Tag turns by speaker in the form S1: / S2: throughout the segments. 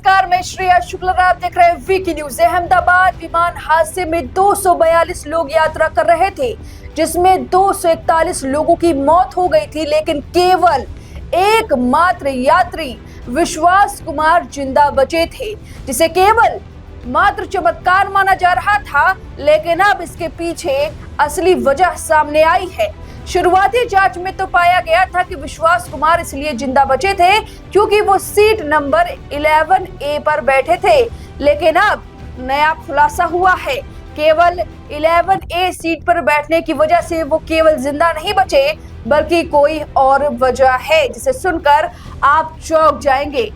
S1: नमस्कार, मैं श्रेया शुक्ला, आप देख रहे हैं वीकी न्यूज। अहमदाबाद विमान हादसे में 242 लोग यात्रा कर रहे थे, जिसमें 241 लोगों की मौत हो गई थी, लेकिन केवल एकमात्र यात्री विश्वास कुमार जिंदा बचे थे, जिसे केवल मात्र चमत्कार माना जा रहा था। लेकिन अब इसके पीछे असली वजह सामने आई है। शुरुआती जांच में तो पाया गया था कि विश्वास कुमार इसलिए जिंदा बचे थे क्योंकि वो सीट नंबर 11A पर बैठे थे, लेकिन अब नया खुलासा हुआ है। केवल 11A सीट पर बैठने की वजह से वो केवल जिंदा नहीं बचे, बल्कि कोई और वजह है जिसे सुनकर आप चौंक जाएंगे।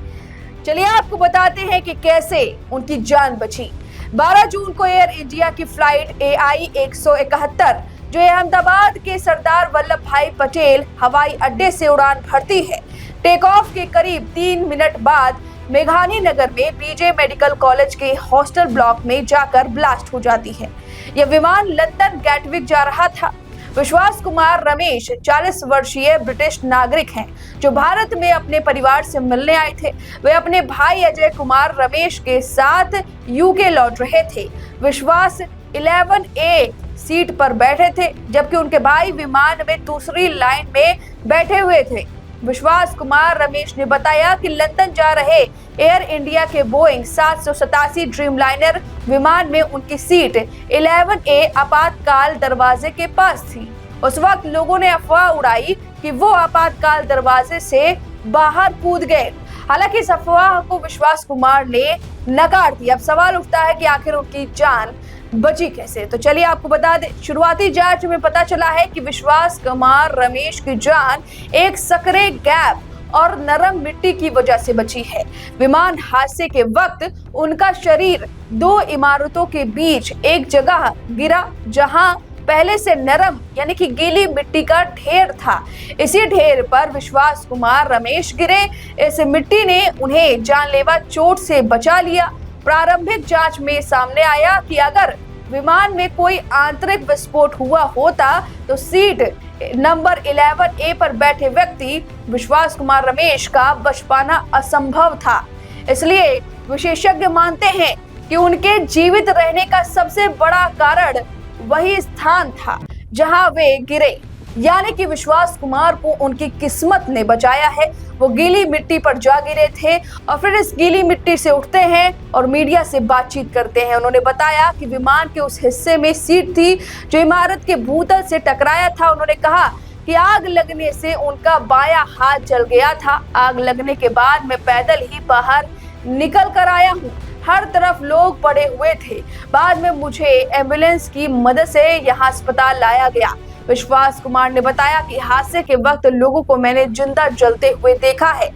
S1: चलिए आपको बताते हैं कि कैसे उनकी जान बची। 12 जून को एयर इंडिया की फ्लाइट AI 171 जो अहमदाबाद के सरदार वल्लभ भाई पटेल हवाई अड्डे से उड़ान भरती है, टेक ऑफ के करीब 3 मिनट बाद मेघानी नगर में बीजे मेडिकल कॉलेज के हॉस्टल ब्लॉक में जाकर ब्लास्ट हो जाती है। यह विमान लंदन गैटविक जा रहा था। विश्वास कुमार रमेश 40 वर्षीय ब्रिटिश नागरिक हैं, जो भारत में अपने परिवार से मिलने आए थे। वे अपने भाई अजय कुमार रमेश के साथ यूके लौट रहे थे। विश्वास 11A सीट पर बैठे थे, जबकि उनके भाई विमान में दूसरी लाइन में बैठे हुए थे। विश्वास कुमार रमेश ने बताया कि लंदन जा रहे एयर इंडिया के बोइंग 787 ड्रीमलाइनर विमान में उनकी सीट 11A आपातकाल दरवाजे के पास थी। उस वक्त लोगों ने अफवाह उड़ाई कि वो आपातकाल दरवाजे से बाहर कूद गए। हालांकि इस अफवाह को विश्वास कुमार ने नकार दिया। अब सवाल उठता है कि आखिर उनकी जान बची कैसे। तो चलिए आपको बता दें, शुरुआती जांच में पता चला है कि विश्वास कुमार रमेश की जान एक सकरे गैप और नरम मिट्टी की वजह से बची है। विमान हादसे के वक्त उनका शरीर 2 इमारतों के बीच एक जगह गिरा, जहां पहले से नरम यानी कि गीली मिट्टी का ढेर था। इसी ढेर पर विश्वास कुमार रमेश गिरे। इस मिट्टी ने उन्हें जानलेवा चोट से बचा लिया। प्रारंभिक जांच में सामने आया कि अगर विमान में कोई आंतरिक विस्फोट हुआ होता तो सीट नंबर 11A पर बैठे व्यक्ति विश्वास कुमार रमेश का बच पाना असंभव था। इसलिए विशेषज्ञ मानते हैं कि उनके जीवित रहने का सबसे बड़ा कारण वही स्थान था जहां वे गिरे, यानी कि विश्वास कुमार को उनकी किस्मत ने बचाया है। वो गीली मिट्टी पर जा गिरे थे और फिर इस गीली मिट्टी से उठते हैं और मीडिया से बातचीत करते हैं। उन्होंने बताया कि विमान के उस हिस्से में सीट थी जो इमारत के भूतल से टकराया था। उन्होंने कहा कि आग लगने से उनका बायां हाथ जल गया था। आग लगने के बाद मैं पैदल ही बाहर निकल कर आया हूँ। हर तरफ लोग पड़े हुए थे। बाद में मुझे एम्बुलेंस की मदद से यहाँ अस्पताल लाया गया। विश्वास कुमार ने बताया कि हादसे के वक्त लोगों को मैंने जिंदा जलते हुए देखा है।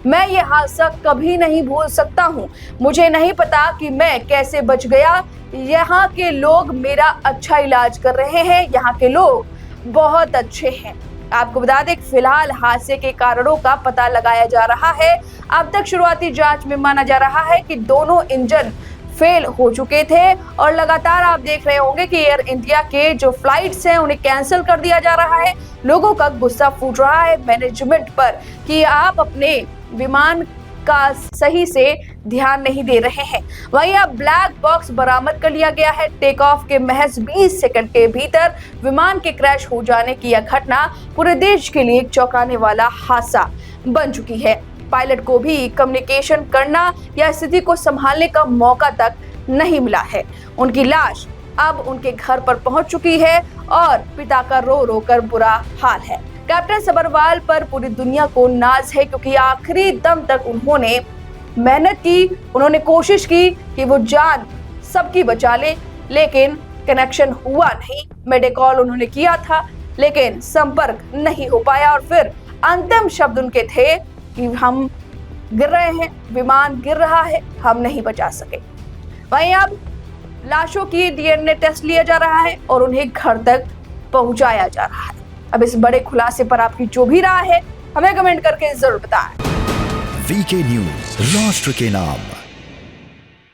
S1: मैं ये हादसा कभी नहीं भूल सकता हूँ। मुझे नहीं पता कि मैं कैसे बच गया। यहाँ के लोग मेरा अच्छा इलाज कर रहे हैं। यहाँ के लोग बहुत अच्छे हैं। आपको बता दें, फिलहाल हादसे के कारणों का पता लगाया जा रहा है। अब तक शुरुआती जांच में माना जा रहा है कि दोनों इंजन फेल हो चुके थे और लगातार आप देख रहे होंगे कि एयर इंडिया के जो फ्लाइट्स हैं उन्हें कैंसिल कर दिया जा रहा है। लोगों का गुस्सा फूट रहा है मैनेजमेंट पर कि आप अपने विमान का सही से ध्यान नहीं दे रहे हैं। वहीं अब ब्लैक बॉक्स बरामद कर लिया गया है। टेक ऑफ के महज 20 सेकंड के भीतर विमान के क्रैश हो जाने की यह घटना पूरे देश के लिए एक चौंकाने वाला हादसा बन चुकी है। पायलट को भी कम्युनिकेशन करना या स्थिति को संभालने का मौका तक नहीं मिला है। उनकी लाश अब उनके घर पर पहुंच चुकी है और पिता का रो रो कर बुरा हाल है। कैप्टन सबरवाल पर पूरी दुनिया को नाज है, क्योंकि आखिरी दम तक उन्होंने मेहनत की, उन्होंने कोशिश की कि वो जान सबकी बचा ले, लेकिन कनेक्शन हुआ नहीं। मेडिकॉल उन्होंने किया था, लेकिन संपर्क नहीं हो पाया और फिर अंतिम शब्द उनके थे कि हम गिर रहे हैं, विमान गिर रहा है, हम नहीं बचा सके। वहीं अब लाशों की DNA टेस्ट लिया जा रहा है और उन्हें घर तक पहुंचाया जा रहा है। अब इस बड़े खुलासे पर आपकी जो भी राय है हमें कमेंट करके जरूर बताएं।
S2: वीके न्यूज, राष्ट्र के नाम।